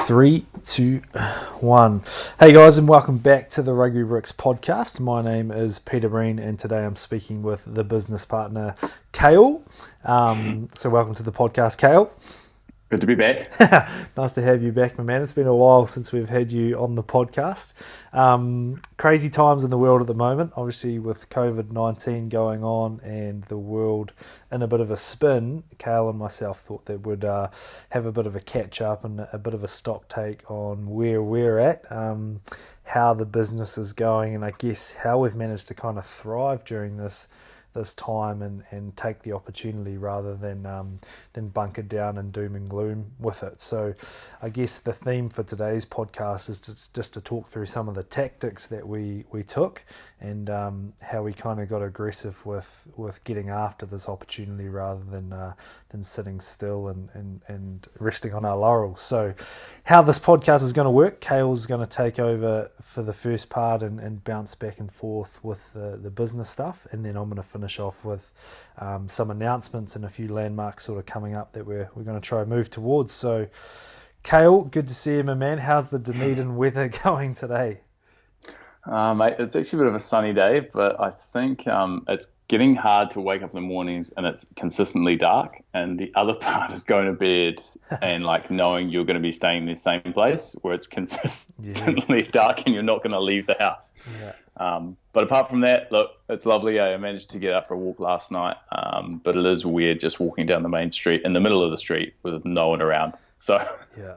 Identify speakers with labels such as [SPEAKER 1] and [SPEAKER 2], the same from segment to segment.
[SPEAKER 1] Three, two, one. Hey guys, and welcome back to the Rugby Bricks podcast. My name is Peter Breen, and today I'm speaking with the business partner, Kale. So welcome to the podcast, Kale.
[SPEAKER 2] Good to be back.
[SPEAKER 1] Nice to have you back, my man. It's been a while since we've had you on the podcast. Crazy times in the world at the moment, obviously with COVID-19 going on and the world in a bit of a spin. Kale and myself thought that we'd have a bit of a catch up and a bit of a stock take on where we're at, how the business is going, and I guess how we've managed to kind of thrive during this time and take the opportunity rather than bunker down and doom and gloom with it. So I guess the theme for today's podcast is just to talk through some of the tactics that we took and how we kind of got aggressive with getting after this opportunity rather than sitting still and resting on our laurels. So how this podcast is going to work, Kale's going to take over for the first part and bounce back and forth with the business stuff, and then I'm going to finish off with some announcements and a few landmarks sort of coming up that we're going to try and move towards. So Kale, good to see you, my man. How's the Dunedin weather going today?
[SPEAKER 2] Mate, it's actually a bit of a sunny day, but I think it's getting hard to wake up in the mornings and it's consistently dark. And the other part is going to bed and like knowing you're going to be staying in the same place where it's consistently dark and you're not going to leave the house. Yeah. But apart from that, look, it's lovely. I managed to get out for a walk last night, but it is weird just walking down the main street in the middle of the street with no one around. So
[SPEAKER 1] yeah.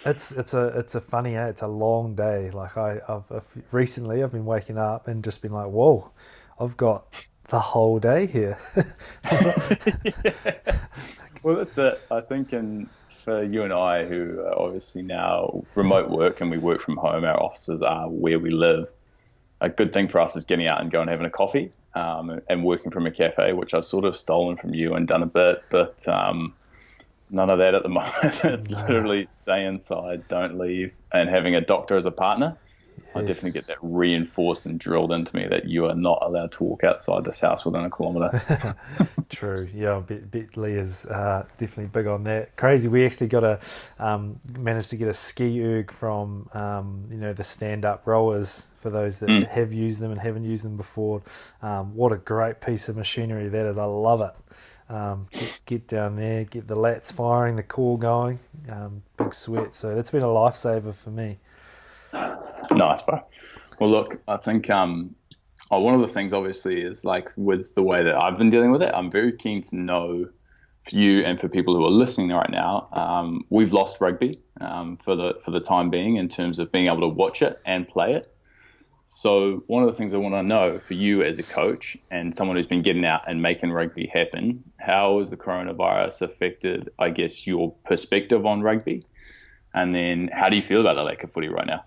[SPEAKER 1] It's a funny, it's a long day. Like I've recently been waking up and just been like, whoa, I've got the whole day here.
[SPEAKER 2] Yeah. Well, that's it. I think for you and I, who are obviously now remote work and we work from home, our offices are where we live. A good thing for us is getting out and going and having a coffee and working from a cafe, which I've sort of stolen from you and done a bit, but none of that at the moment. It's literally stay inside, don't leave, and having a doctor as a partner. Yes. I definitely get that reinforced and drilled into me that you are not allowed to walk outside this house within a kilometre.
[SPEAKER 1] True. Yeah, Lee is definitely big on that. Crazy. We actually got managed to get a ski erg from the stand-up rowers, for those that have used them and haven't used them before. What a great piece of machinery that is. I love it. Get down there, get the lats firing, the core going, big sweat. So that's been a lifesaver for me.
[SPEAKER 2] Nice, bro. Well, look, I think one of the things obviously is like with the way that I've been dealing with it, I'm very keen to know for you and for people who are listening right now, we've lost rugby for the time being in terms of being able to watch it and play it. So one of the things I want to know for you as a coach and someone who's been getting out and making rugby happen, how has the coronavirus affected, I guess, your perspective on rugby? And then how do you feel about the lack of footy right now?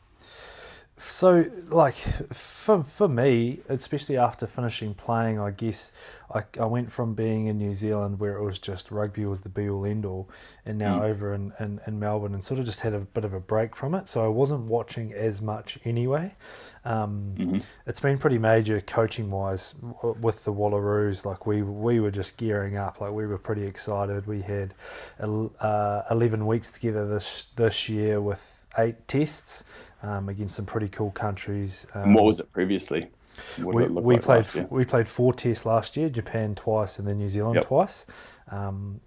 [SPEAKER 1] So, like, for me, especially after finishing playing, I guess I went from being in New Zealand where it was just rugby was the be-all, end-all, and now over in Melbourne, and sort of just had a bit of a break from it. So I wasn't watching as much anyway. It's been pretty major coaching-wise with the Wallaroos. Like, we were just gearing up. Like, we were pretty excited. We had 11 weeks together this year with 8 tests. Against some pretty cool countries.
[SPEAKER 2] And what was it previously?
[SPEAKER 1] We played 4 tests last year, Japan twice and then New Zealand twice,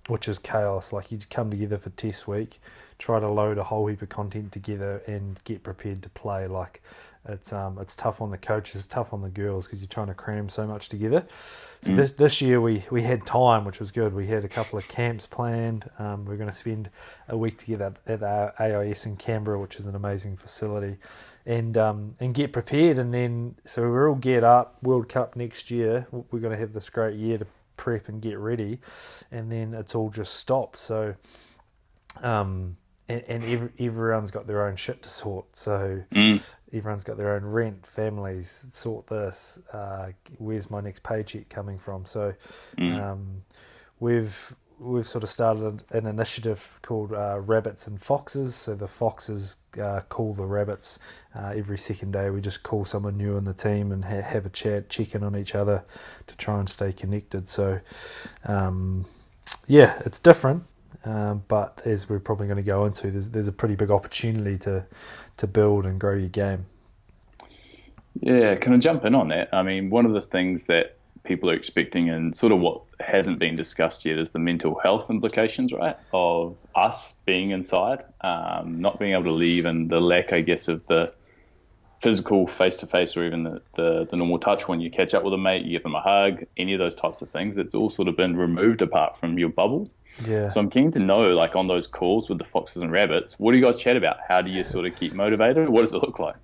[SPEAKER 1] which is chaos. Like, you come together for test week, try to load a whole heap of content together and get prepared to play. Like, it's tough on the coaches, tough on the girls because you're trying to cram so much together. So this year we had time, which was good. We had a couple of camps planned. We're going to spend a week together at the AIS in Canberra, which is an amazing facility, and get prepared. And then so we're all geared up. World Cup next year. We're going to have this great year to prep and get ready, and then it's all just stopped. So. And everyone's got their own shit to sort. So everyone's got their own rent, families, sort this. Where's my next paycheck coming from? So we've sort of started an initiative called Rabbits and Foxes. So the Foxes call the Rabbits every second day. We just call someone new in the team and have a chat, check in on each other to try and stay connected. So it's different. but as we're probably going to go into, there's a pretty big opportunity to build and grow your game.
[SPEAKER 2] Yeah, can I jump in on that? I mean, one of the things that people are expecting and sort of what hasn't been discussed yet is the mental health implications, right, of us being inside, not being able to leave, and the lack, I guess, of the physical face-to-face or even the normal touch when you catch up with a mate, you give them a hug, any of those types of things. It's all sort of been removed apart from your bubble.
[SPEAKER 1] Yeah.
[SPEAKER 2] So I'm keen to know, like on those calls with the foxes and rabbits, what do you guys chat about? How do you sort of keep motivated? What does it look like?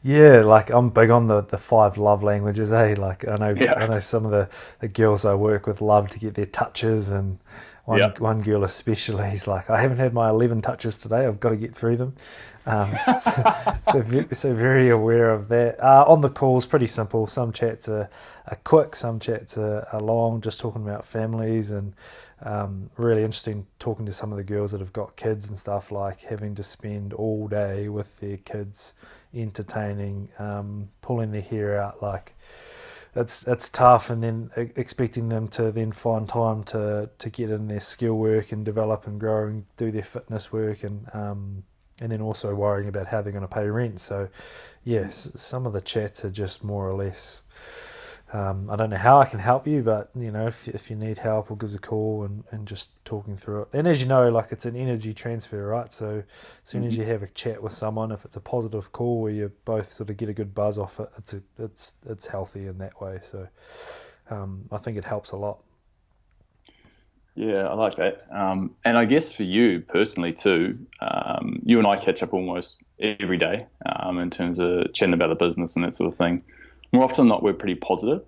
[SPEAKER 1] Yeah, like I'm big on the 5 love languages, eh? Like I know some of the girls I work with love to get their touches, and one girl especially, he's like, I haven't had my 11 touches today, I've got to get through them. So very aware of that. On the calls, pretty simple. Some chats are quick, some chats are long, just talking about families, and really interesting talking to some of the girls that have got kids and stuff, like having to spend all day with their kids, entertaining, pulling their hair out, like it's tough, and then expecting them to then find time to get in their skill work and develop and grow and do their fitness work, and then also worrying about how they're going to pay rent. So yes, some of the chats are just more or less, I don't know how I can help you, but if you need help, we'll give us a call and just talking through it. And as you know, like it's an energy transfer, right? So as soon as you have a chat with someone, if it's a positive call where you both sort of get a good buzz off it, it's healthy in that way. So I think it helps a lot.
[SPEAKER 2] Yeah, I like that. And I guess for you personally too, you and I catch up almost every day in terms of chatting about the business and that sort of thing. More often than not, we're pretty positive.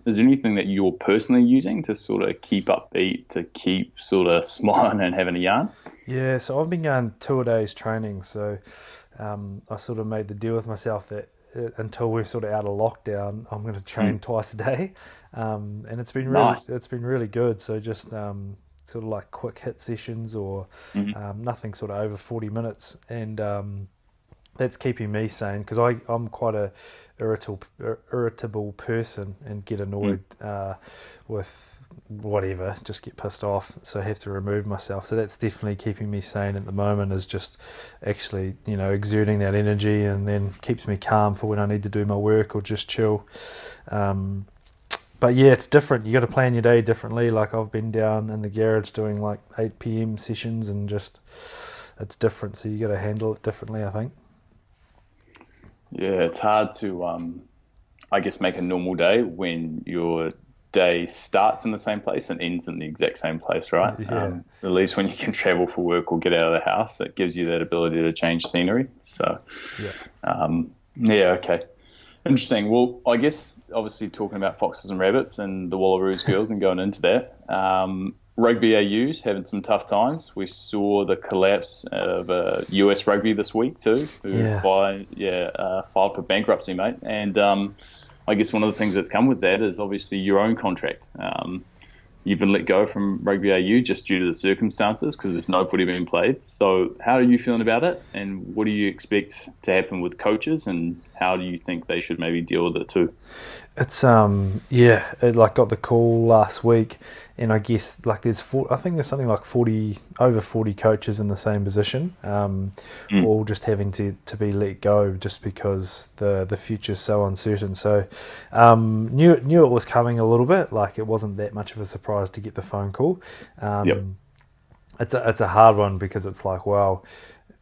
[SPEAKER 2] Is there anything that you're personally using to sort of keep upbeat, to keep sort of smiling and having a yarn?
[SPEAKER 1] Yeah, so I've been going 2-a-days training. So I sort of made the deal with myself that until we're sort of out of lockdown, I'm going to train twice a day, and it's been really good. So just sort of like quick hit sessions, or nothing sort of over 40 minutes, and that's keeping me sane, because I'm quite a irritable person and get annoyed with whatever, just get pissed off, so I have to remove myself. So that's definitely keeping me sane at the moment, is just actually exerting that energy, and then keeps me calm for when I need to do my work or just chill. But yeah, it's different. You got to plan your day differently. Like I've been down in the garage doing like 8 p.m. sessions, and just it's different, so you got to handle it differently, I think.
[SPEAKER 2] Yeah, it's hard to, I guess, make a normal day when your day starts in the same place and ends in the exact same place, right?
[SPEAKER 1] Yeah.
[SPEAKER 2] At least when you can travel for work or get out of the house, it gives you that ability to change scenery. So, okay. Interesting. Well, I guess, obviously, talking about foxes and rabbits and the Wallaroos girls and going into that, Rugby AU's having some tough times. We saw the collapse of US Rugby this week too, who filed for bankruptcy, mate. And I guess one of the things that's come with that is obviously your own contract. You've been let go from Rugby AU just due to the circumstances, because there's no footy being played. So how are you feeling about it, and what do you expect to happen with coaches, and how do you think they should maybe deal with it too?
[SPEAKER 1] It's it got the call last week, and I guess like there's something like 40 coaches in the same position, all just having to be let go just because the future's so uncertain. So knew it was coming a little bit. Like it wasn't that much of a surprise to get the phone call. It's a hard one, because it's like, well,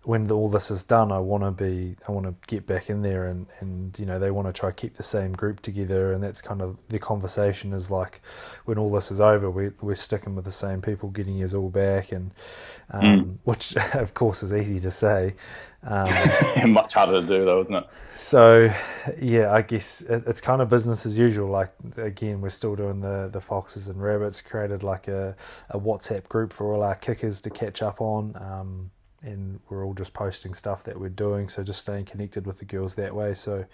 [SPEAKER 1] when all this is done, I want to get back in there, and they want to try to keep the same group together, and that's kind of the conversation, is like, when all this is over, we're sticking with the same people, getting us all back, and which of course is easy to say,
[SPEAKER 2] much harder to do though, isn't it?
[SPEAKER 1] So yeah, I guess it's kind of business as usual. Like again, we're still doing the foxes and rabbits, created like a WhatsApp group for all our kickers to catch up on, and we're all just posting stuff that we're doing, so just staying connected with the girls that way. So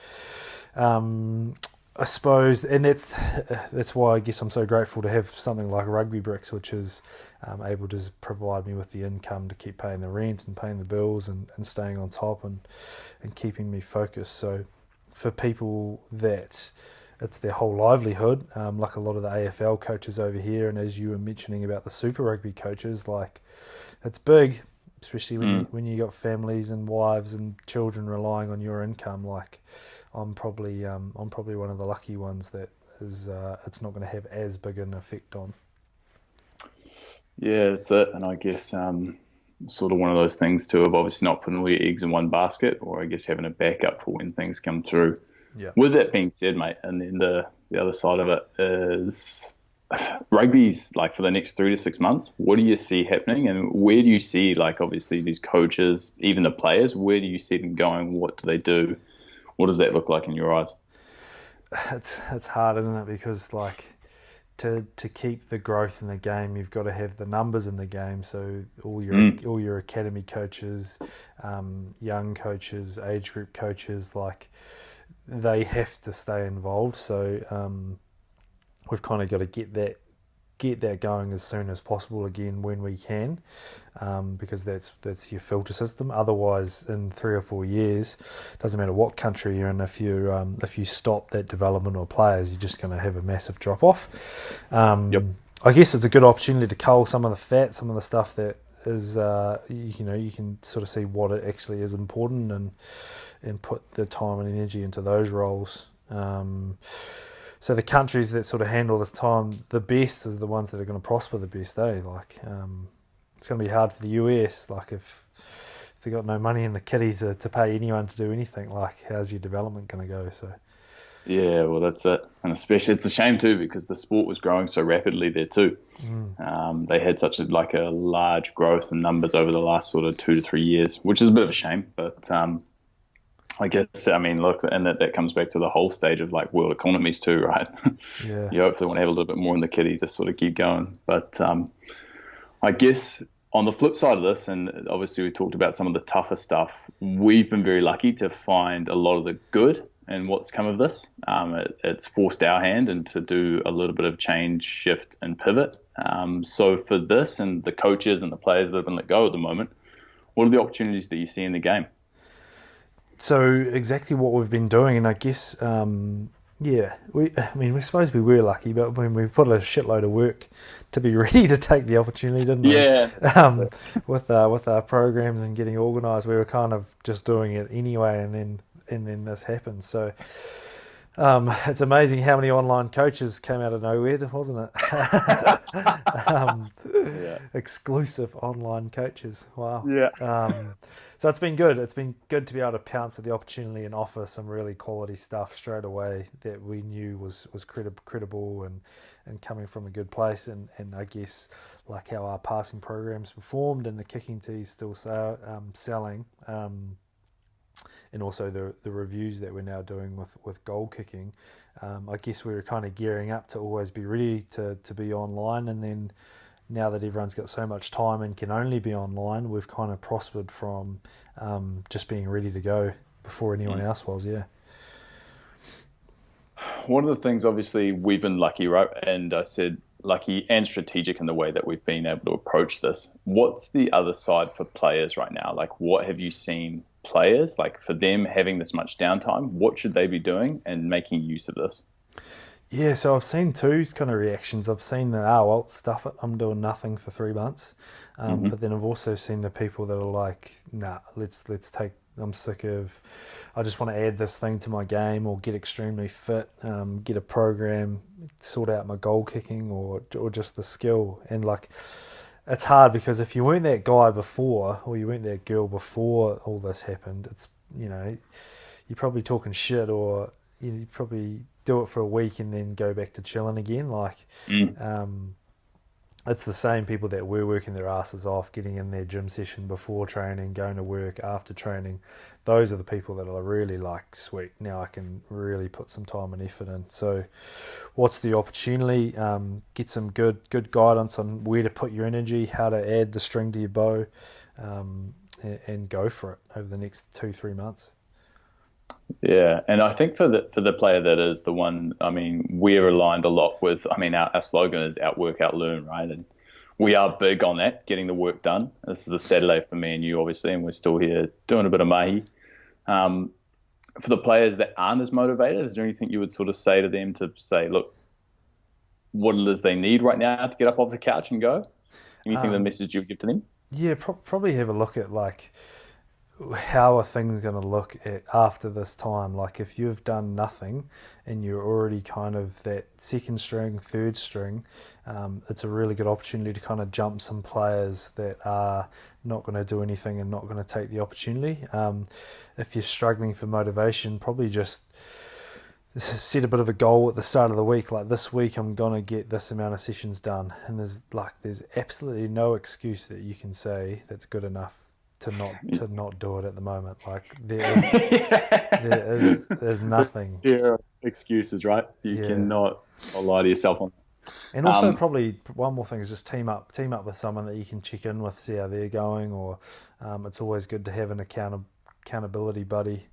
[SPEAKER 1] I suppose, and that's why I guess I'm so grateful to have something like Rugby Bricks, which is able to provide me with the income to keep paying the rent and paying the bills, and staying on top and keeping me focused. So for people that it's their whole livelihood, like a lot of the AFL coaches over here, and as you were mentioning about the Super Rugby coaches, like it's big, especially when you got families and wives and children relying on your income. Like, I'm probably one of the lucky ones that is it's not going to have as big an effect on.
[SPEAKER 2] Yeah, that's it. And I guess sort of one of those things too of obviously not putting all your eggs in one basket, or I guess having a backup for when things come through.
[SPEAKER 1] Yeah.
[SPEAKER 2] With that being said, mate, and then the other side of it is rugby's like for the next 3 to 6 months. What do you see happening, and where do you see, like, obviously these coaches, even the players, where do you see them going? What do they do? What does that look like in your eyes?
[SPEAKER 1] It's hard, isn't it? Because like to keep the growth in the game, you've got to have the numbers in the game. So all your academy coaches, young coaches, age group coaches, like they have to stay involved. So we've kind of got to get that going as soon as possible again when we can, because that's your filter system. Otherwise, in 3 or 4 years, doesn't matter what country you're in, if you stop that development of players, you're just going to have a massive drop off. I guess it's a good opportunity to cull some of the fat, some of the stuff that is you can sort of see what it actually is important and put the time and energy into those roles. So the countries that sort of handle this time the best is the ones that are going to prosper the best, eh? Like, it's going to be hard for the US, like if they've got no money in the kitty to pay anyone to do anything, like how's your development going to go? So
[SPEAKER 2] yeah, well, that's it. And especially it's a shame too, because the sport was growing so rapidly there too. They had such a large growth in numbers over the last sort of 2 to 3 years, which is a bit of a shame, but I guess, I mean, look, and that comes back to the whole stage of like world economies too, right?
[SPEAKER 1] Yeah.
[SPEAKER 2] You hopefully want to have a little bit more in the kitty to sort of keep going. But I guess on the flip side of this, and obviously we talked about some of the tougher stuff, we've been very lucky to find a lot of the good and what's come of this. It's forced our hand and to do a little bit of change, shift and pivot. So for this and the coaches and the players that have been let go at the moment, what are the opportunities that you see in the game?
[SPEAKER 1] So exactly what we've been doing, and I guess, we suppose we were lucky, but when we put a shitload of work to be ready to take the opportunity, didn't we?
[SPEAKER 2] Yeah.
[SPEAKER 1] With our programs and getting organised, we were kind of just doing it anyway, and then this happened. So it's amazing how many online coaches came out of nowhere, wasn't it? Exclusive online coaches. Wow.
[SPEAKER 2] Yeah.
[SPEAKER 1] So it's been good. It's been good to be able to pounce at the opportunity and offer some really quality stuff straight away that we knew was credible and coming from a good place. And I guess like how our passing programs performed and the kicking tees still selling. And also the reviews that we're now doing with goal kicking. I guess we were kind of gearing up to always be ready to be online, and then now that everyone's got so much time and can only be online, we've kind of prospered from just being ready to go before anyone else was, yeah.
[SPEAKER 2] One of the things, obviously, we've been lucky, right? And I said lucky and strategic in the way that we've been able to approach this. What's the other side for players right now? Like, what have you seen players, like for them having this much downtime, what should they be doing and making use of this?
[SPEAKER 1] Yeah, so I've seen two kind of reactions. I've seen the, well, stuff it, I'm doing nothing for 3 months. But then I've also seen the people that are like, nah, let's take, I'm sick of, I just want to add this thing to my game or get extremely fit, get a program, sort out my goal kicking or just the skill. And like, it's hard because if you weren't that guy before or you weren't that girl before all this happened, it's, you're probably talking shit or you probably do it for a week and then go back to chilling again. Like, it's the same people that were working their asses off, getting in their gym session before training, going to work after training. Those are the people that are really like, sweet, now I can really put some time and effort in. So what's the opportunity? Get some good guidance on where to put your energy, how to add the string to your bow, and go for it over the next 2-3 months.
[SPEAKER 2] Yeah, and I think for the player that is the one, I mean, we're aligned a lot with, I mean, our slogan is outwork, outlearn, right? And we are big on that, getting the work done. This is a Saturday for me and you, obviously, and we're still here doing a bit of mahi. For the players that aren't as motivated, is there anything you would sort of say to them to say, look, what it is they need right now to get up off the couch and go? Anything the message you would give to them?
[SPEAKER 1] Yeah, probably have a look at like how are things going to look at after this time. Like if you've done nothing and you're already kind of that second string, third string, it's a really good opportunity to kind of jump some players that are not going to do anything and not going to take the opportunity. If you're struggling for motivation, probably just set a bit of a goal at the start of the week. Like this week I'm going to get this amount of sessions done, and there's absolutely no excuse that you can say that's good enough to not do it at the moment. Like there's nothing.
[SPEAKER 2] Zero excuses, right? You cannot lie to yourself on that.
[SPEAKER 1] And also probably one more thing is just team up with someone that you can check in with, see how they're going, or it's always good to have an accountability buddy.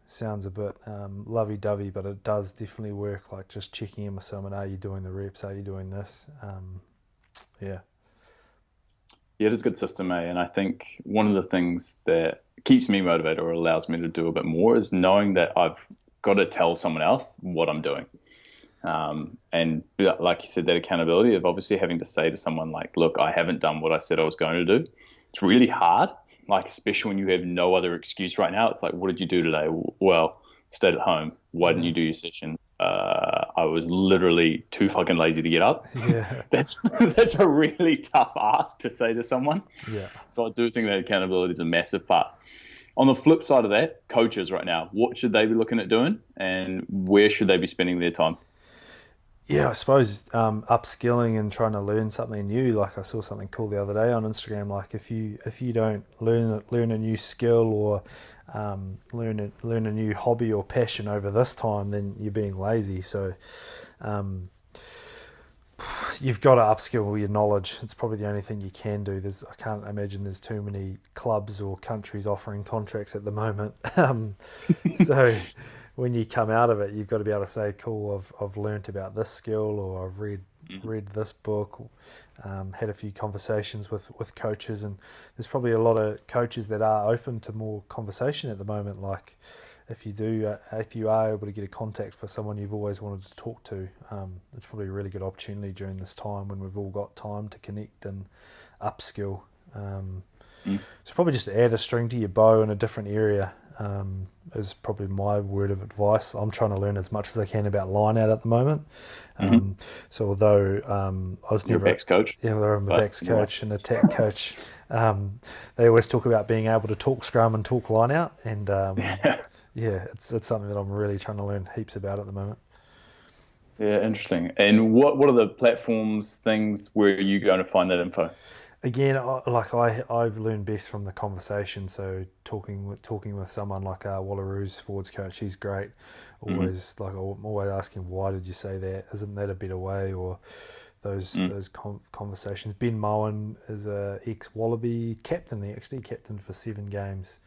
[SPEAKER 1] Sounds a bit lovey-dovey, but it does definitely work, like just checking in with someone. Are you doing the reps? Are you doing this? Yeah,
[SPEAKER 2] it is a good system, and I think one of the things that keeps me motivated or allows me to do a bit more is knowing that I've got to tell someone else what I'm doing. And like you said, that accountability of obviously having to say to someone like, look, I haven't done what I said I was going to do. It's really hard, like especially when you have no other excuse right now. It's like, what did you do today? Well, stayed at home. Why didn't you do your session? I was literally too fucking lazy to get up.
[SPEAKER 1] Yeah,
[SPEAKER 2] that's a really tough ask to say to someone.
[SPEAKER 1] Yeah.
[SPEAKER 2] So I do think that accountability is a massive part. On the flip side of that, coaches right now, what should they be looking at doing, and where should they be spending their time?
[SPEAKER 1] Yeah, I suppose upskilling and trying to learn something new. Like I saw something cool the other day on Instagram. Like if you don't learn a new skill or learn a new hobby or passion over this time, then you're being lazy. So you've got to upskill your knowledge. It's probably the only thing you can do. I can't imagine there's too many clubs or countries offering contracts at the moment. So when you come out of it, you've got to be able to say, cool, I've learnt about this skill, or I've read this book, had a few conversations with coaches, and there's probably a lot of coaches that are open to more conversation at the moment. Like if you are able to get a contact for someone you've always wanted to talk to, it's probably a really good opportunity during this time when we've all got time to connect and upskill. So probably just add a string to your bow in a different area. Is probably my word of advice. I'm trying to learn as much as I can about line out at the moment. So although I was never
[SPEAKER 2] a backs coach,
[SPEAKER 1] I'm a backs coach and attack coach, they always talk about being able to talk scrum and talk line out, and it's something that I'm really trying to learn heaps about at the moment.
[SPEAKER 2] Yeah, interesting. And what are the platforms, things where are you going to find that info?
[SPEAKER 1] Again, I've learned best from the conversation. So talking with someone like Wallaroo's forwards coach, he's great. Always I'm always asking, why did you say that? Isn't that a better way? Or those conversations. Ben Mowen is a ex-Wallaby captain. He actually captained for 7 games.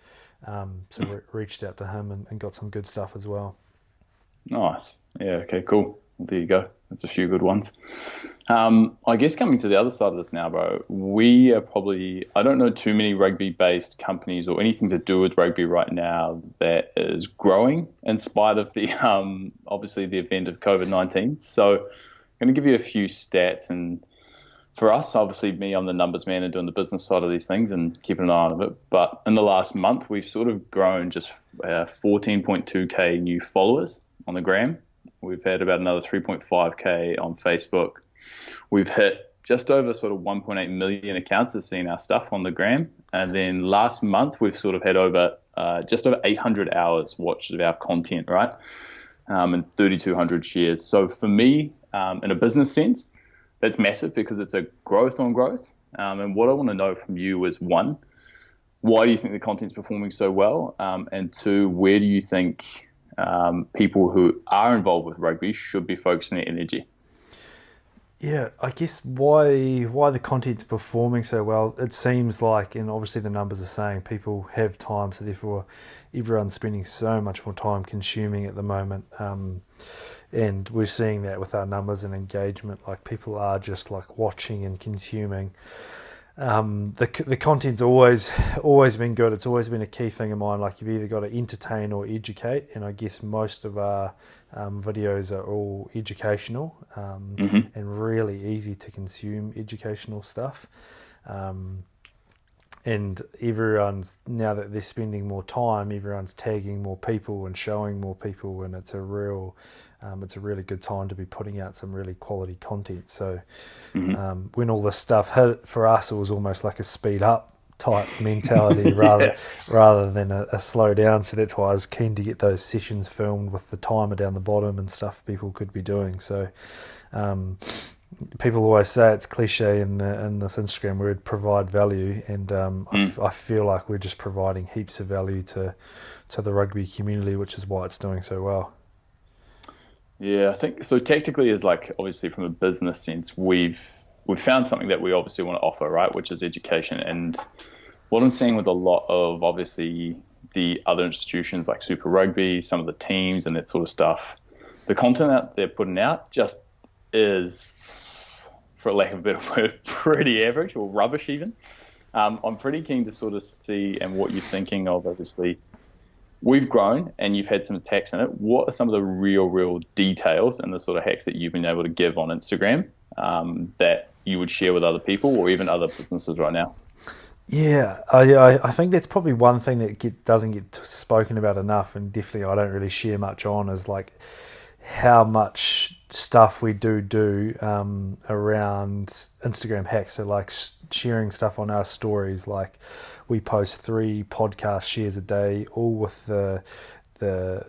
[SPEAKER 1] So reached out to him and got some good stuff as well.
[SPEAKER 2] Nice. Yeah. Okay. Cool. Well, there you go. That's a few good ones. I guess coming to the other side of this now, bro, we are probably, I don't know too many rugby-based companies or anything to do with rugby right now that is growing in spite of the, obviously the event of COVID-19. So I'm going to give you a few stats. And for us, obviously me, I'm the numbers man and doing the business side of these things and keeping an eye on it. But in the last month, we've sort of grown just 14.2K new followers on the gram. We've had about another 3.5K on Facebook. We've hit just over sort of 1.8 million accounts have seen our stuff on the gram. And then last month, we've sort of had over just over 800 hours watched of our content, right? And 3,200 shares. So for me, in a business sense, that's massive because it's a growth on growth. And what I want to know from you is, 1, why do you think the content's performing so well? And 2, where do you think people who are involved with rugby should be focusing their energy?
[SPEAKER 1] Yeah, I guess why the content's performing so well, it seems like, and obviously the numbers are saying people have time, so therefore everyone's spending so much more time consuming at the moment. And we're seeing that with our numbers and engagement, like people are just like watching and consuming. The content's always been good. It's always been a key thing of mine. Like you've either got to entertain or educate, and I guess most of our videos are all educational and really easy to consume educational stuff. And everyone's, now that they're spending more time, everyone's tagging more people and showing more people, and it's a really good time to be putting out some really quality content. So when all this stuff hit, for us, it was almost like a speed up type mentality rather than a slow down. So that's why I was keen to get those sessions filmed with the timer down the bottom and stuff people could be doing. So people always say it's cliche in this Instagram word, provide value, and I feel like we're just providing heaps of value to the rugby community, which is why it's doing so well.
[SPEAKER 2] Yeah, I think so. Tactically, is like, obviously from a business sense, we've found something that we obviously want to offer, right, which is education. And what I'm seeing with a lot of obviously the other institutions like Super Rugby, some of the teams and that sort of stuff, the content that they're putting out just is, for lack of a better word, pretty average or rubbish even. I'm pretty keen to sort of see, and what you're thinking of, obviously, we've grown and you've had some attacks in it. What are some of the real details and the sort of hacks that you've been able to give on Instagram that you would share with other people or even other businesses right now?
[SPEAKER 1] Yeah, I think that's probably one thing that doesn't get spoken about enough, and definitely I don't really share much on, is like how much stuff we do around Instagram hacks. So like sharing stuff on our stories, like we post 3 podcast shares a day, all with the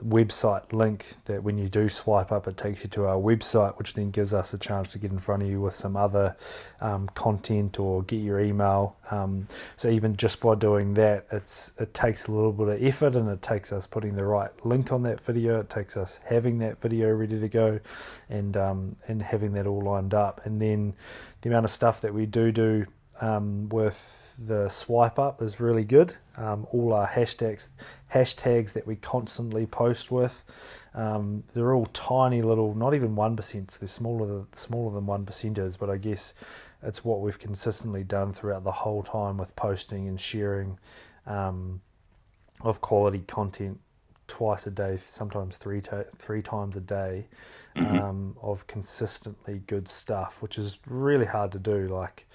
[SPEAKER 1] website link that when you do swipe up, it takes you to our website, which then gives us a chance to get in front of you with some other content or get your email. So even just by doing that, it takes a little bit of effort, and it takes us putting the right link on that video. It takes us having that video ready to go, and having that all lined up. And then the amount of stuff that we do with the swipe up is really good. All our hashtags that we constantly post with, they're all tiny little, not even 1%. They're smaller than 1%ers, but I guess it's what we've consistently done throughout the whole time with posting and sharing of quality content twice a day, sometimes three times a day, of consistently good stuff, which is really hard to do. Like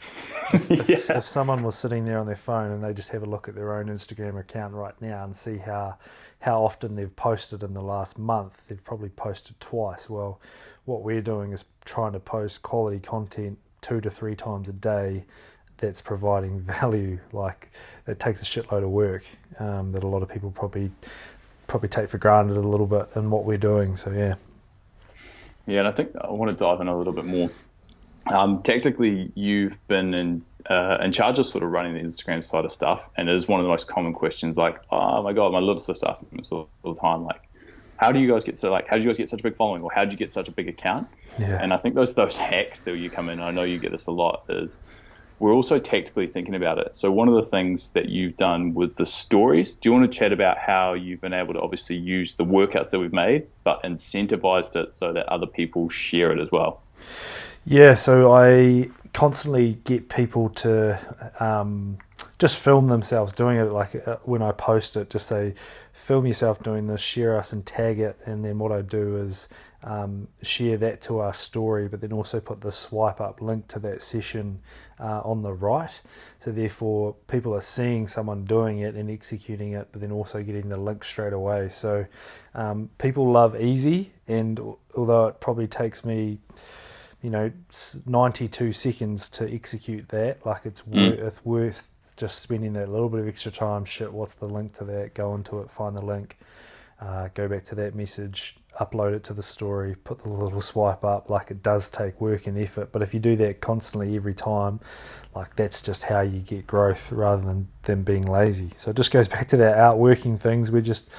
[SPEAKER 1] if someone was sitting there on their phone and they just have a look at their own Instagram account right now and see how often they've posted in the last month, they've probably posted twice. Well, what we're doing is trying to post quality content 2 to 3 times a day that's providing value. Like, it takes a shitload of work that a lot of people probably take for granted a little bit in what we're doing. So yeah, and I think I want to dive in a little bit more. Tactically, you've been in charge of sort of running the Instagram side of stuff, and it is one of the most common questions. Like, oh my god, my little sister asks me this all the time. Like, how did you guys get such a big following, or how did you get such a big account? Yeah. And I think those hacks that you come in, I know you get this a lot, is we're also tactically thinking about it. So one of the things that you've done with the stories, do you want to chat about how you've been able to obviously use the workouts that we've made, but incentivized it so that other people share it as well? Yeah, so I constantly get people to just film themselves doing it. Like when I post it, just say, film yourself doing this, share us and tag it. And then what I do is share that to our story, but then also put the swipe up link to that session on the right. So therefore people are seeing someone doing it and executing it, but then also getting the link straight away. So people love easy, and although it probably takes me 92 seconds to execute that, like it's worth just spending that little bit of extra time. What's the link to that? Go into it, find the link, go back to that message, upload it to the story, put the little swipe up. Like, it does take work and effort, but if you do that constantly every time, like, that's just how you get growth rather than being lazy. So it just goes back to that outworking things. We're just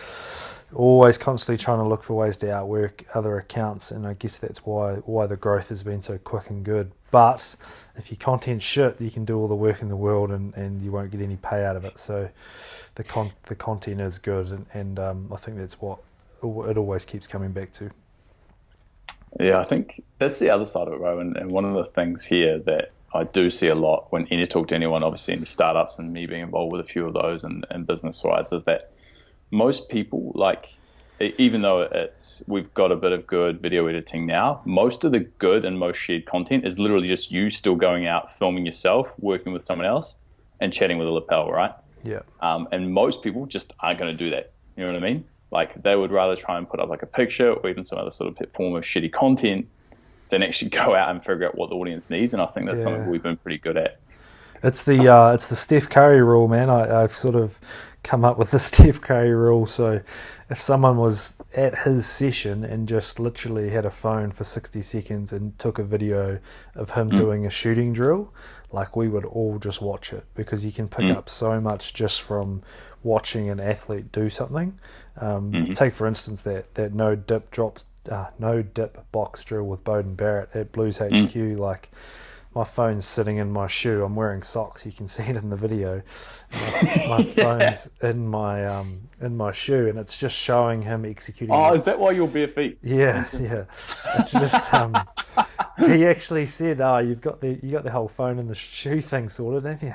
[SPEAKER 1] always constantly trying to look for ways to outwork other accounts, and I guess that's why the growth has been so quick and good. But if your content's shit, you can do all the work in the world and you won't get any pay out of it. So the content is good, and I think that's what it always keeps coming back to.
[SPEAKER 2] Yeah, I think that's the other side of it, right? And one of the things here that I do see a lot when I talk to anyone, obviously in startups, and me being involved with a few of those and business rides, is that most people, like, even though we've got a bit of good video editing now, most of the good and most shared content is literally just you still going out, filming yourself, working with someone else, and chatting with a lapel, right?
[SPEAKER 1] Yeah.
[SPEAKER 2] And most people just aren't going to do that. You know what I mean? Like they would rather try and put up like a picture or even some other sort of form of shitty content than actually go out and figure out what the audience needs. And I think that's something we've been pretty good at.
[SPEAKER 1] It's the Steph Curry rule, man. I've sort of come up with the Steph Curry rule. So if someone was at his session and just literally had a phone for 60 seconds and took a video of him doing a shooting drill, like we would all just watch it, because you can pick up so much just from watching an athlete do something. Take for instance that no dip box drill with Bowden Barrett at Blues HQ. Like my phone's sitting in my shoe. I'm wearing socks. You can see it in the video. My phone's in my shoe, and it's just showing him executing.
[SPEAKER 2] Oh, is that why you're bare feet?
[SPEAKER 1] Yeah. It's just he actually said, "Oh, you got the whole phone in the shoe thing sorted, haven't you?"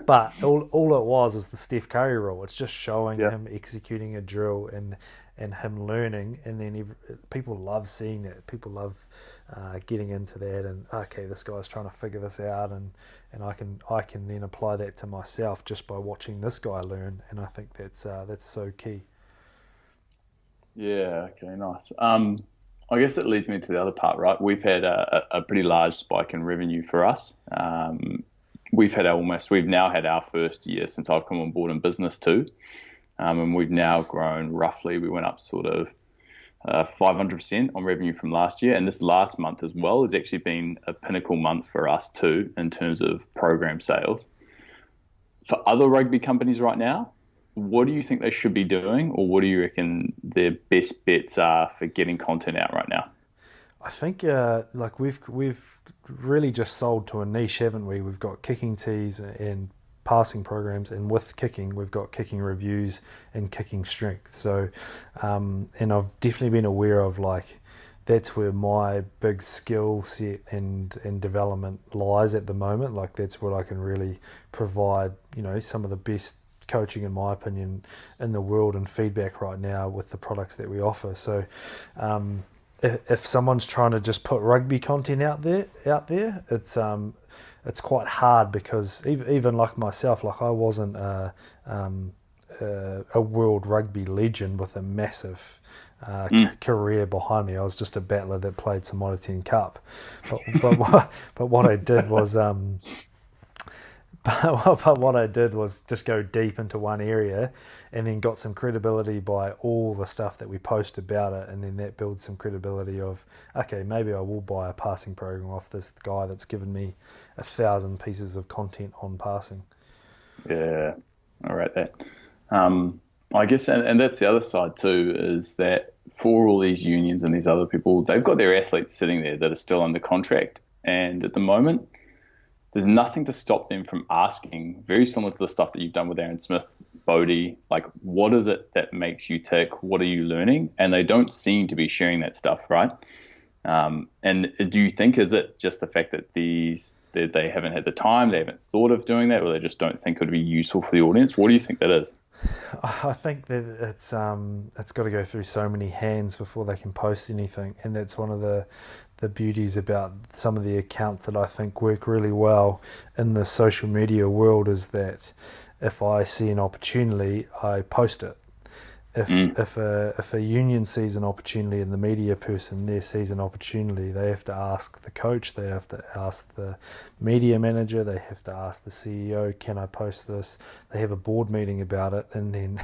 [SPEAKER 1] But all it was the Steph Curry rule. It's just showing him executing a drill and him learning, and then people love seeing that. People love getting into that, and okay, this guy's trying to figure this out, and I can then apply that to myself just by watching this guy learn, and I think that's so key.
[SPEAKER 2] Yeah. Okay. Nice. I guess that leads me to the other part, right? We've had a pretty large spike in revenue for us. We've now had our first year since I've come on board in business too. And we've now grown roughly, we went up sort of 500% on revenue from last year. And this last month as well has actually been a pinnacle month for us too, in terms of program sales. For other rugby companies right now, what do you think they should be doing, or what do you reckon their best bets are for getting content out right now?
[SPEAKER 1] I think like we've really just sold to a niche, haven't we? We've got kicking tees and passing programs, and with kicking we've got kicking reviews and kicking strength. So and I've definitely been aware of, like, that's where my big skill set and development lies at the moment. Like that's what I can really provide, some of the best coaching, in my opinion, in the world, and feedback right now with the products that we offer. So if someone's trying to just put rugby content out there, it's quite hard, because even like myself, like I wasn't a world rugby legend with a massive career behind me. I was just a battler that played some Mitre 10 Cup. But what I did was But what I did was just go deep into one area, and then got some credibility by all the stuff that we post about it, and then that builds some credibility of, okay, maybe I will buy a passing program off this guy that's given me 1,000 pieces of content on passing.
[SPEAKER 2] Yeah, I rate that. I guess, and that's the other side too, is that for all these unions and these other people, they've got their athletes sitting there that are still under contract, and at the moment, there's nothing to stop them from asking, very similar to the stuff that you've done with Aaron Smith, Bodie, like, what is it that makes you tick? What are you learning? And they don't seem to be sharing that stuff, right? And do you think, is it just the fact that they haven't had the time, they haven't thought of doing that, or they just don't think it would be useful for the audience? What do you think that is?
[SPEAKER 1] I think that it's got to go through so many hands before they can post anything, and that's one of the beauties about some of the accounts that I think work really well in the social media world, is that if I see an opportunity, I post it. If a union sees an opportunity and the media person there sees an opportunity, they have to ask the coach, they have to ask the media manager, they have to ask the CEO, can I post this? They have a board meeting about it, and then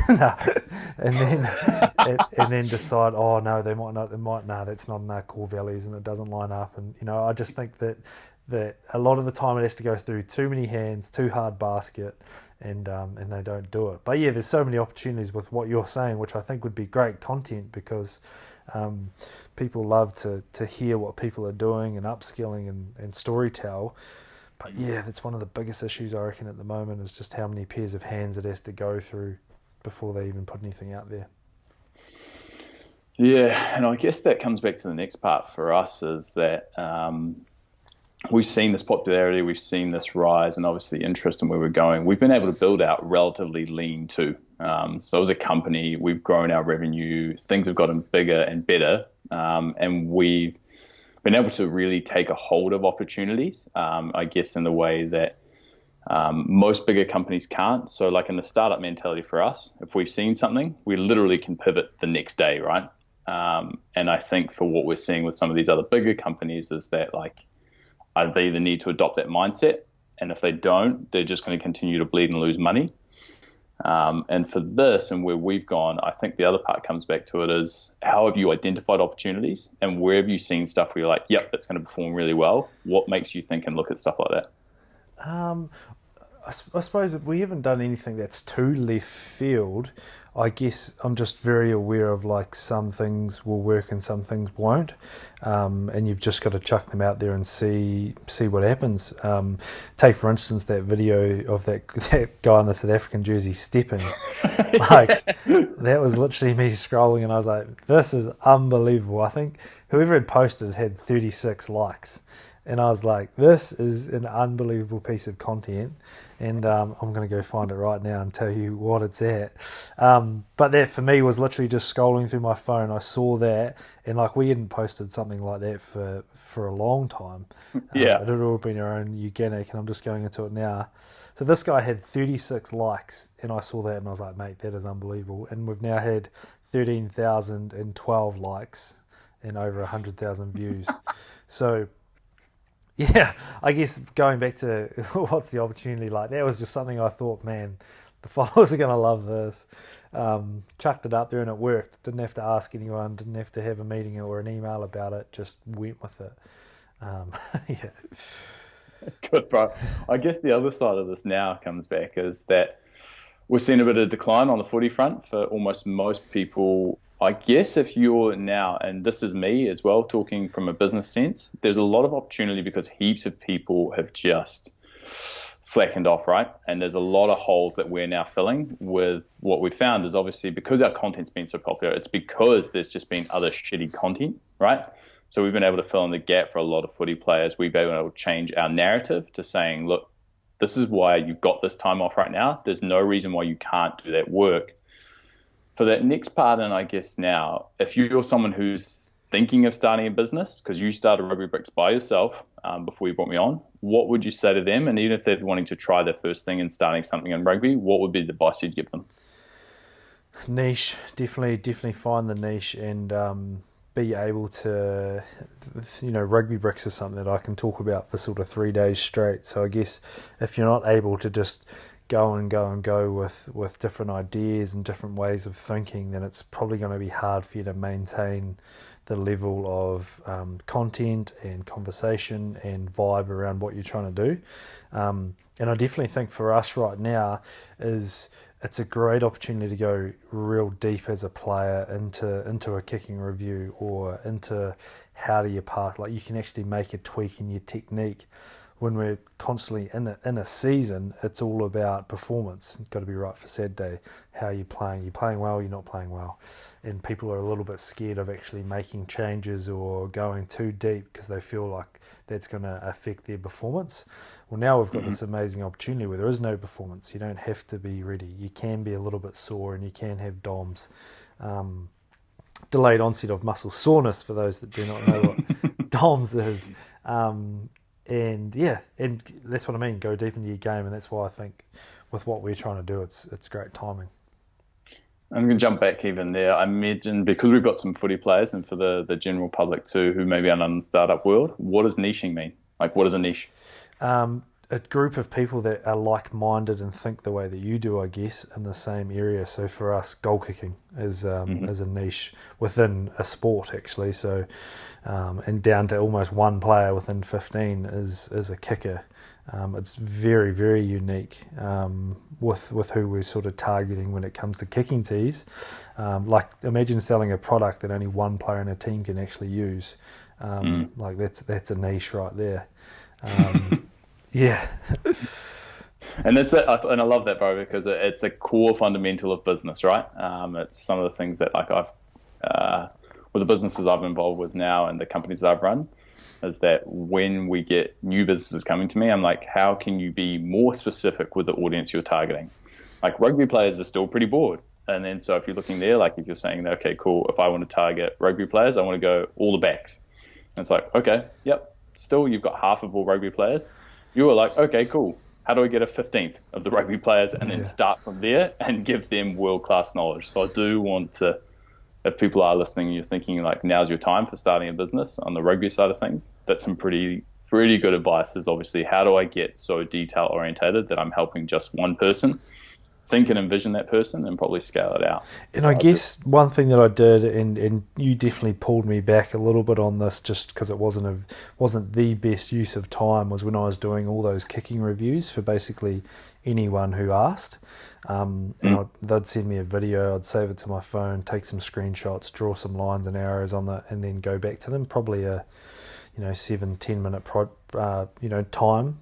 [SPEAKER 1] and then decide, oh no, they might not. No, that's not in our core values, and it doesn't line up. And I just think that a lot of the time it has to go through too many hands, too hard basket. And they don't do it. But yeah, there's so many opportunities with what you're saying, which I think would be great content, because people love to hear what people are doing and upskilling and storytell. But yeah, that's one of the biggest issues I reckon at the moment, is just how many pairs of hands it has to go through before they even put anything out there.
[SPEAKER 2] Yeah, and I guess that comes back to the next part for us, is that we've seen this popularity, we've seen this rise, and obviously interest in where we're going. We've been able to build out relatively lean too. So as a company, we've grown our revenue, things have gotten bigger and better, and we've been able to really take a hold of opportunities, I guess, in the way that most bigger companies can't. So like in the startup mentality for us, if we've seen something, we literally can pivot the next day, right? And I think for what we're seeing with some of these other bigger companies is that like they either need to adopt that mindset, and if they don't, they're just going to continue to bleed and lose money. And for this and where we've gone, I think the other part comes back to it is how have you identified opportunities, and where have you seen stuff where you're like, yep, that's going to perform really well? What makes you think and look at stuff like that?
[SPEAKER 1] I suppose we haven't done anything that's too left field. I guess I'm just very aware of like some things will work and some things won't, and you've just got to chuck them out there and see what happens. Take for instance that video of that guy in the South African jersey stepping. Like that was literally me scrolling and I was like, this is unbelievable. I think whoever had posted had 36 likes. And I was like, this is an unbelievable piece of content. And I'm going to go find it right now and tell you what it's at. But that for me was literally just scrolling through my phone. I saw that. And like we hadn't posted something like that for a long time.
[SPEAKER 2] Yeah.
[SPEAKER 1] It had all been our own organic. And I'm just going into it now. So this guy had 36 likes. And I saw that and I was like, mate, that is unbelievable. And we've now had 13,012 likes and over 100,000 views. So... yeah, I guess going back to what's the opportunity like, that was just something I thought, man, the followers are going to love this. Chucked it up there and it worked. Didn't have to ask anyone, didn't have to have a meeting or an email about it, just went with it. Yeah.
[SPEAKER 2] Good, bro. I guess the other side of this now comes back is that we're seeing a bit of decline on the footy front for almost most people. I guess if you're now, and this is me as well, talking from a business sense, there's a lot of opportunity because heaps of people have just slackened off, right? And there's a lot of holes that we're now filling with what we found is obviously because our content's been so popular, it's because there's just been other shitty content, right? So we've been able to fill in the gap for a lot of footy players. We've been able to change our narrative to saying, look, this is why you've got this time off right now. There's no reason why you can't do that work. For that next part, and I guess now, if you're someone who's thinking of starting a business, because you started Rugby Bricks by yourself before you brought me on, what would you say to them? And even if they're wanting to try their first thing and starting something in rugby, what would be the advice you'd give them?
[SPEAKER 1] Niche, definitely find the niche and be able to, Rugby Bricks is something that I can talk about for sort of 3 days straight. So I guess if you're not able to just go with different ideas and different ways of thinking, then it's probably going to be hard for you to maintain the level of content and conversation and vibe around what you're trying to do. And I definitely think for us right now it's a great opportunity to go real deep as a player into a kicking review or into how do you pass. Like you can actually make a tweak in your technique. When we're constantly in a season, it's all about performance. It's got to be right for Saturday. How are you playing? You're playing well, you're not playing well. And people are a little bit scared of actually making changes or going too deep because they feel like that's going to affect their performance. Well, now we've got this amazing opportunity where there is no performance. You don't have to be ready. You can be a little bit sore and you can have DOMS. Delayed onset of muscle soreness, for those that do not know what DOMS is. And that's what I mean. Go deep into your game, and that's why I think with what we're trying to do, it's great timing.
[SPEAKER 2] I'm going to jump back even there. I imagine because we've got some footy players, and for the general public too, who maybe aren't in the startup world, what does niching mean? Like, what is a niche?
[SPEAKER 1] A group of people that are like-minded and think the way that you do, I guess, in the same area. So for us, goal kicking is a niche within a sport, actually. So, and down to almost one player within 15 is a kicker. It's very, very unique with who we're sort of targeting when it comes to kicking tees. Like, imagine selling a product that only one player in a team can actually use. Like that's a niche right there. Yeah.
[SPEAKER 2] And that's it. And I love that, bro, because it's a core fundamental of business, right? It's some of the things that like I've with the businesses I've been involved with now and the companies that I've run, is that when we get new businesses coming to me, I'm like, how can you be more specific with the audience you're targeting? Like rugby players are still pretty bored. And then so if you're looking there, like if you're saying, okay, cool, if I want to target rugby players, I want to go all the backs. And it's like, okay, yep, still you've got half of all rugby players. You were like, okay, cool. How do I get a 15th of the rugby players and then start from there and give them world-class knowledge? So I do want to, if people are listening and you're thinking like now's your time for starting a business on the rugby side of things, that's some pretty good advice is obviously how do I get so detail-orientated that I'm helping just one person think and envision that person and probably scale it out.
[SPEAKER 1] And I guess one thing that I did, and you definitely pulled me back a little bit on this just because it wasn't the best use of time, was when I was doing all those kicking reviews for basically anyone who asked. They'd send me a video, I'd save it to my phone, take some screenshots, draw some lines and arrows on that, and then go back to them. Probably a 7-10 minute time.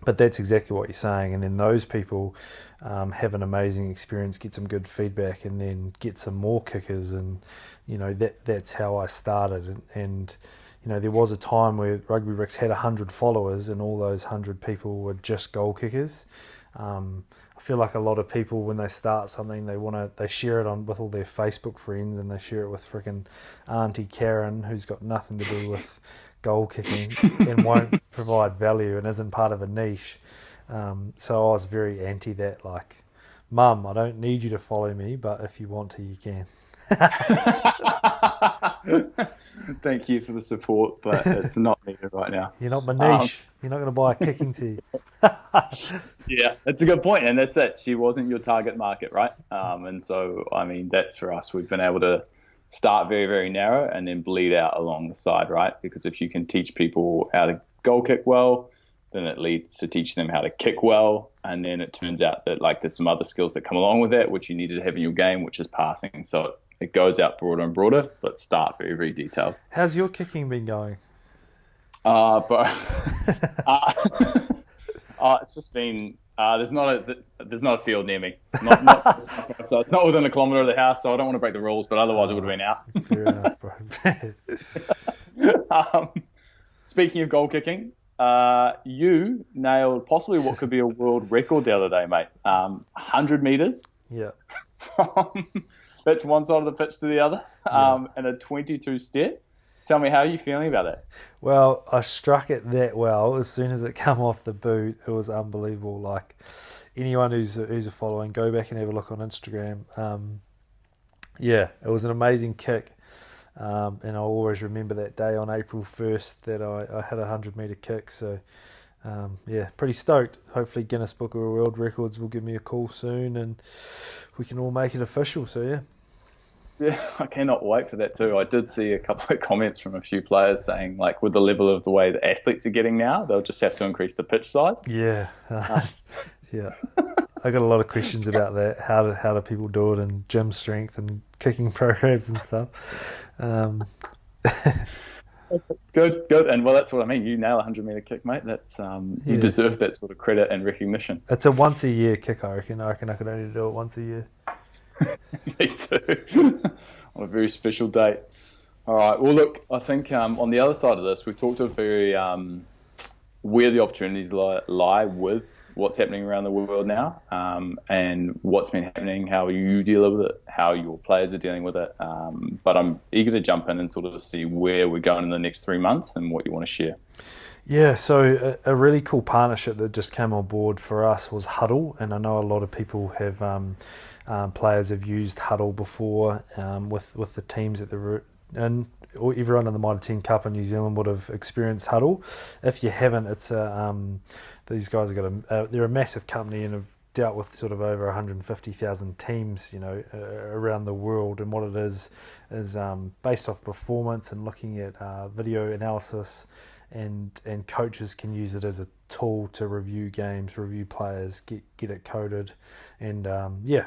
[SPEAKER 1] But that's exactly what you're saying. And then those people have an amazing experience, get some good feedback, and then get some more kickers. And, that's how I started. And there was a time where Rugby Bricks had 100 followers and all those 100 people were just goal kickers. I feel like a lot of people, when they start something, they share it with all their Facebook friends, and they share it with freaking Auntie Karen, who's got nothing to do with goal kicking and won't provide value and isn't part of a niche. So I was very anti that, like, Mum, I don't need you to follow me, but if you want to, you can.
[SPEAKER 2] Thank you for the support, but it's not needed right now.
[SPEAKER 1] You're not my niche. You're not going to buy a kicking tee.
[SPEAKER 2] Yeah, that's a good point, and that's it. She wasn't your target market, right? And so, I mean, that's for us. We've been able to start very, very narrow and then bleed out along the side, right? Because if you can teach people how to goal kick well, then it leads to teaching them how to kick well. And then it turns out that like there's some other skills that come along with that, which you needed to have in your game, which is passing. So it goes out broader and broader, but start very, very detailed.
[SPEAKER 1] How's your kicking been going?
[SPEAKER 2] It's just been, there's not a field near me. So it's not within a kilometre of the house, so I don't want to break the rules, but otherwise it would have been out.
[SPEAKER 1] Fair enough, bro.
[SPEAKER 2] Speaking of goal kicking, you nailed possibly what could be a world record the other day, mate. 100 metres.
[SPEAKER 1] Yeah.
[SPEAKER 2] That's one side of the pitch to the other, and a 22 step. Tell me, how are you feeling about it?
[SPEAKER 1] Well, I struck it that well. As soon as it come off the boot, it was unbelievable. Like, anyone who's a following, go back and have a look on Instagram. It was an amazing kick. And I'll always remember that day on April 1st that I had a 100-metre kick. So, pretty stoked. Hopefully Guinness Book of World Records will give me a call soon and we can all make it official. So, yeah.
[SPEAKER 2] Yeah, I cannot wait for that too. I did see a couple of comments from a few players saying, like, with the level of the way the athletes are getting now, they'll just have to increase the pitch size.
[SPEAKER 1] Yeah. Yeah. I got a lot of questions about that. How do people do it, and gym strength and kicking programs and stuff.
[SPEAKER 2] Good. And well, that's what I mean. You nail a 100-metre kick, mate. That's you deserve that sort of credit and recognition.
[SPEAKER 1] It's a once-a-year kick, I reckon. I could only do it once a year.
[SPEAKER 2] Me too. On a very special date. All right. Well, look, I think on the other side of this, we've talked about very where the opportunities lie with what's happening around the world now, and what's been happening, how you deal with it, how your players are dealing with it. But I'm eager to jump in and sort of see where we're going in the next 3 months and what you want to share.
[SPEAKER 1] Yeah, so a really cool partnership that just came on board for us was Huddle, and I know a lot of people have players have used Huddle before with the teams that they're in. Everyone in the Mitre 10 Cup in New Zealand would have experienced Huddle. If you haven't, it's these guys have they're a massive company and have dealt with sort of over 150,000 teams, around the world. And what it is based off performance and looking at video analysis, and coaches can use it as a tool to review games, review players, get it coded, and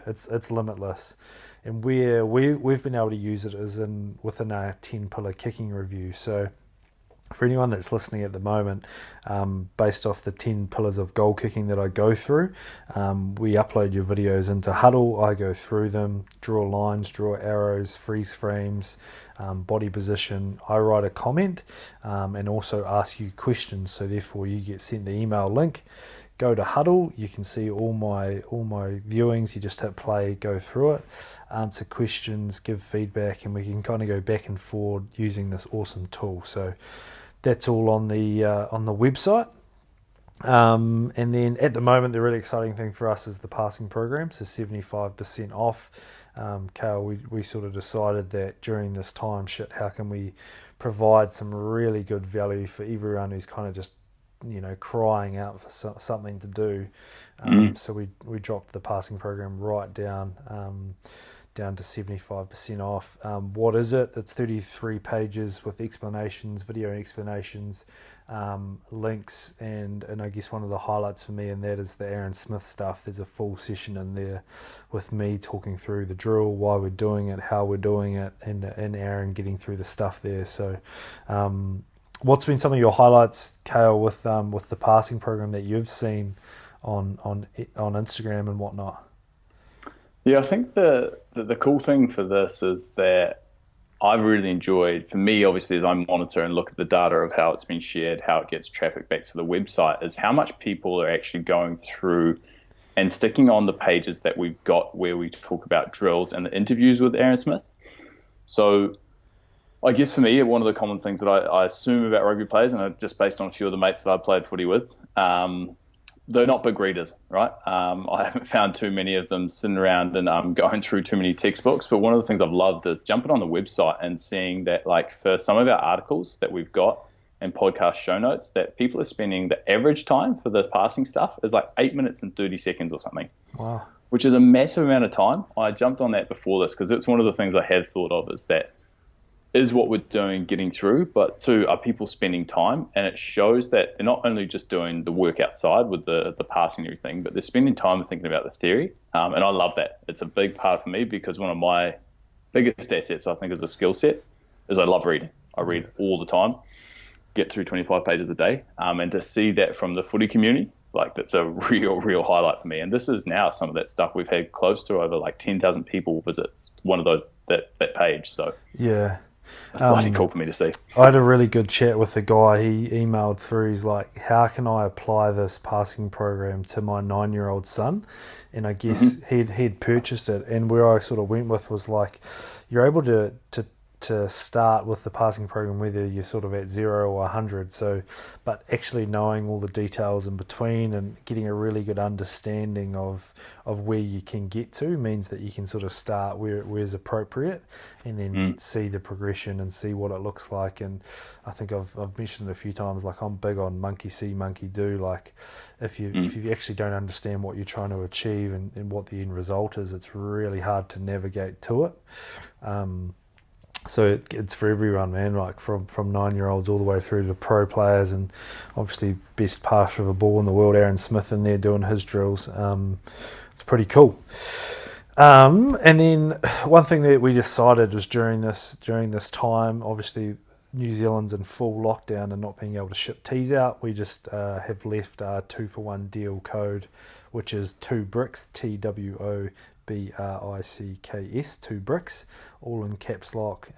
[SPEAKER 1] it's limitless. And where we've been able to use it is within our 10-pillar kicking review. So For anyone that's listening at the moment, based off the 10 pillars of goal kicking that I go through, we upload your videos into Huddle. I go through them, draw lines, draw arrows, freeze frames, body position. I write a comment and also ask you questions. So therefore you get sent the email link. Go to Huddle. You can see all my viewings. You just hit play, go through it, answer questions, give feedback, and we can kind of go back and forward using this awesome tool. So that's all on the website. And then at the moment, the really exciting thing for us is the passing program, so 75% off. Kale, we sort of decided that during this time, how can we provide some really good value for everyone who's kind of just, crying out for something to do. So we dropped the passing program right down to 75% off. What is it? It's 33 pages with explanations, video explanations, links, and I guess one of the highlights for me in that is the Aaron Smith stuff. There's a full session in there with me talking through the drill, why we're doing it, how we're doing it, and Aaron getting through the stuff there. So what's been some of your highlights, Kale, with the passing program that you've seen on Instagram and whatnot?
[SPEAKER 2] Yeah, I think the cool thing for this is that I've really enjoyed, for me, obviously, as I monitor and look at the data of how it's been shared, how it gets traffic back to the website, is how much people are actually going through and sticking on the pages that we've got where we talk about drills and the interviews with Aaron Smith. So I guess for me, one of the common things that I assume about rugby players, and just based on a few of the mates that I've played footy with, they're not big readers, right? I haven't found too many of them sitting around and going through too many textbooks. But one of the things I've loved is jumping on the website and seeing that, like, for some of our articles that we've got and podcast show notes, that people are spending the average time for the passing stuff is like 8 minutes and 30 seconds or something.
[SPEAKER 1] Wow.
[SPEAKER 2] Which is a massive amount of time. I jumped on that before this because it's one of the things I had thought of is that is what we're doing getting through, but two, are people spending time? And it shows that they're not only just doing the work outside with the passing and everything, but they're spending time thinking about the theory. And I love that. It's a big part for me because one of my biggest assets, I think, as a skill set is I love reading. I read all the time, get through 25 pages a day. And to see that from the footy community, like, that's a real highlight for me. And this is now some of that stuff we've had close to over like 10,000 people visits one of those, that page. So
[SPEAKER 1] yeah.
[SPEAKER 2] It's bloody cool for me to see.
[SPEAKER 1] I had a really good chat with the guy. He emailed through. He's like, how can I apply this passing program to my 9-year-old son? And I guess he'd purchased it. And where I sort of went with was like, you're able to start with the passing program whether you're sort of at 0 or 100. So, but actually knowing all the details in between and getting a really good understanding of where you can get to means that you can sort of start where's appropriate and then see the progression and see what it looks like. And I think I've mentioned it a few times, like, I'm big on monkey see, monkey do. Like, if you actually don't understand what you're trying to achieve and what the end result is, it's really hard to navigate to it. So it's for everyone, man, like from 9-year-olds all the way through to pro players, and obviously best passer of a ball in the world, Aaron Smith, in there doing his drills. It's pretty cool. And then one thing that we decided was during this time, obviously New Zealand's in full lockdown and not being able to ship teas out, we just have left our 2-for-1 deal code, which is 2 bricks, TWOBRICKS, 2 bricks, all in caps lock,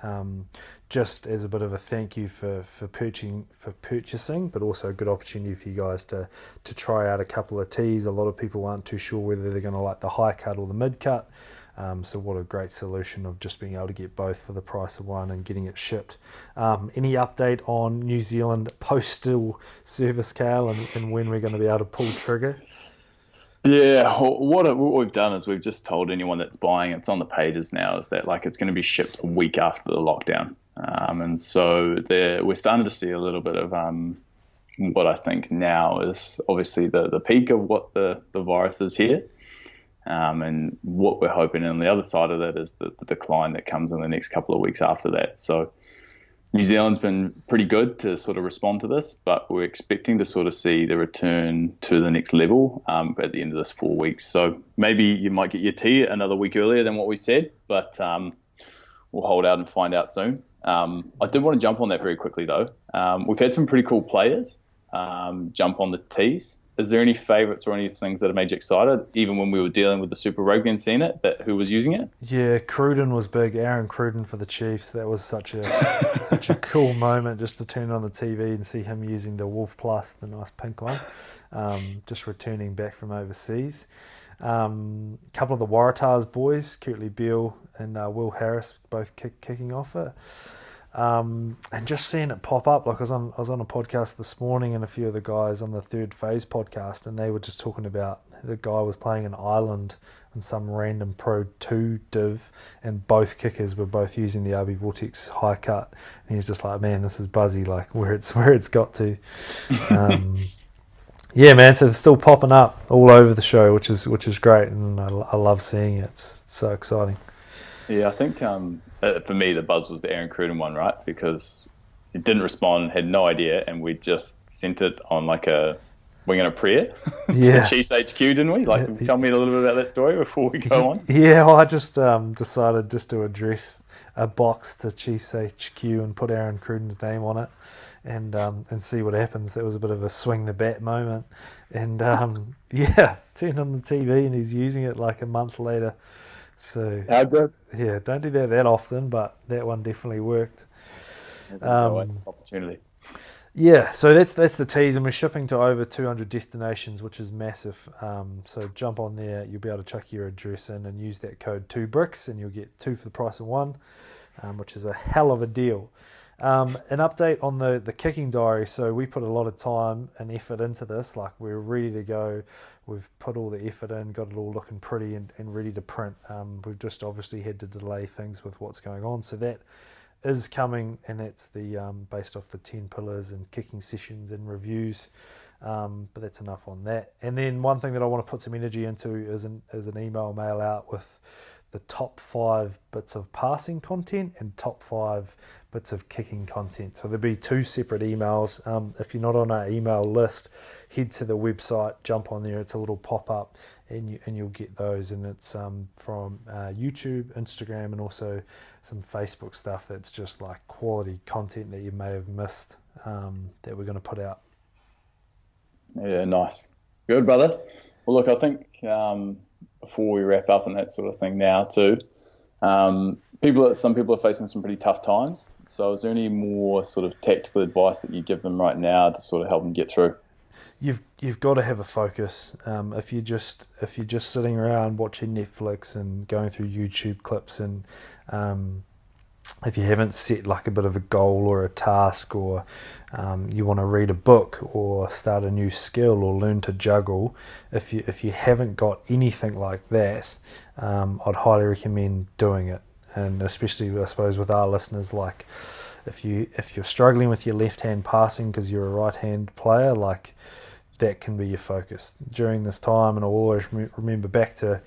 [SPEAKER 1] just as a bit of a thank you for purchasing, but also a good opportunity for you guys to try out a couple of teas. A lot of people aren't too sure whether they're going to like the high cut or the mid cut, so what a great solution of just being able to get both for the price of one and getting it shipped. Any update on New Zealand postal service, Kale, and when we're going to be able to pull trigger?
[SPEAKER 2] Yeah, what we've done is we've just told anyone that's buying, it's on the pages now, is that, like, it's going to be shipped a week after the lockdown. And so we're starting to see a little bit of what I think now is obviously the peak of what the virus is here. And what we're hoping on the other side of that is the decline that comes in the next couple of weeks after that. So New Zealand's been pretty good to sort of respond to this, but we're expecting to sort of see the return to the next level at the end of this 4 weeks. So maybe you might get your tea another week earlier than what we said, but we'll hold out and find out soon. I did want to jump on that very quickly, though. We've had some pretty cool players jump on the tees. Is there any favourites or any things that have made you excited, even when we were dealing with the Super Rugby and seeing it, who was using it?
[SPEAKER 1] Yeah, Cruden was big. Aaron Cruden for the Chiefs. That was such a cool moment just to turn on the TV and see him using the Wolf Plus, the nice pink one, just returning back from overseas. A couple of the Waratahs boys, Kurtley Beale and Will Harris, both kicking off it. And just seeing it pop up, like I was on a podcast this morning, and a few of the guys on the Third Phase podcast, and they were just talking about the guy was playing in Ireland in some random Pro 2 div, and both kickers were both using the RB Vortex high cut, and he's just like, man, this is buzzy, like where it's got to. Yeah, man. So it's still popping up all over the show, which is great, and I love seeing it. It's so exciting.
[SPEAKER 2] Yeah, I think for me the buzz was the Aaron Cruden one, right? Because it didn't respond, had no idea, and we just sent it on like a wing and a prayer to Chiefs HQ, didn't we? Like, tell me a little bit about that story before we go on.
[SPEAKER 1] Yeah, well, I just decided just to address a box to Chiefs HQ and put Aaron Cruden's name on it. And see what happens. That was a bit of a swing the bat moment, and turned on the TV and he's using it like a month later. So yeah, don't do that often, but that one definitely worked.
[SPEAKER 2] Opportunity.
[SPEAKER 1] Yeah, so that's the tease, and we're shipping to over 200 destinations, which is massive. So jump on there, you'll be able to chuck your address in and use that code 2bricks, and you'll get 2 for the price of 1, which is a hell of a deal. An update on the kicking diary. So we put a lot of time and effort into this. Like, we're ready to go. We've put all the effort in, got it all looking pretty and ready to print. We've just obviously had to delay things with what's going on. So that is coming, and that's the based off the 10 pillars and kicking sessions and reviews. But that's enough on that. And then one thing that I want to put some energy into is an email mail out with the top 5 bits of passing content and top 5 bits of kicking content. So there'll be 2 separate emails. If you're not on our email list, head to the website, jump on there. It's a little pop-up, and you'll get those. And it's from YouTube, Instagram, and also some Facebook stuff that's just like quality content that you may have missed that we're going to put out.
[SPEAKER 2] Yeah, nice. Good, brother. Well, look, I think before we wrap up and that sort of thing now too, some people are facing some pretty tough times. So is there any more sort of tactical advice that you give them right now to sort of help them get through?
[SPEAKER 1] You've got to have a focus. If you're just sitting around watching Netflix and going through YouTube clips, and if you haven't set like a bit of a goal or a task, or you want to read a book or start a new skill or learn to juggle, if you haven't got anything like that, I'd highly recommend doing it. And especially, I suppose, with our listeners, like if you're struggling with your left hand passing because you're a right hand player, like that can be your focus during this time. And I'll always remember back to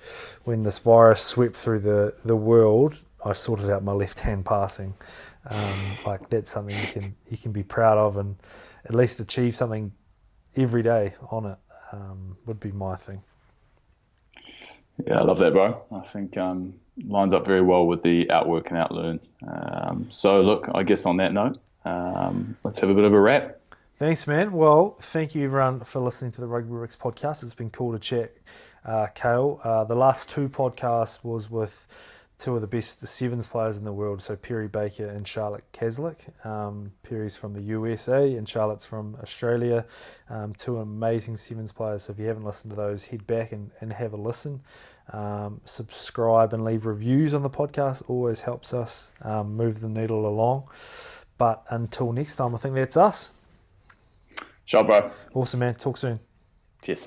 [SPEAKER 1] when this virus swept through the world. I sorted out my left hand passing. Like, that's something you can be proud of, and at least achieve something every day on it would be my thing.
[SPEAKER 2] Yeah, I love that, bro. I think lines up very well with the outwork and outlearn. So look, I guess on that note, let's have a bit of a wrap.
[SPEAKER 1] Thanks, man. Well, thank you everyone for listening to the Rugby Bricks podcast. It's been cool to chat, Kale. The last 2 podcasts was with 2 of the best sevens players in the world, so Perry Baker and Charlotte Caslick. Perry's from the USA and Charlotte's from Australia. 2 amazing sevens players, so if you haven't listened to those, head back and have a listen. Subscribe and leave reviews on the podcast, always helps us move the needle along. But until next time, I think that's us.
[SPEAKER 2] Ciao, bro.
[SPEAKER 1] Awesome, man. Talk soon.
[SPEAKER 2] Cheers.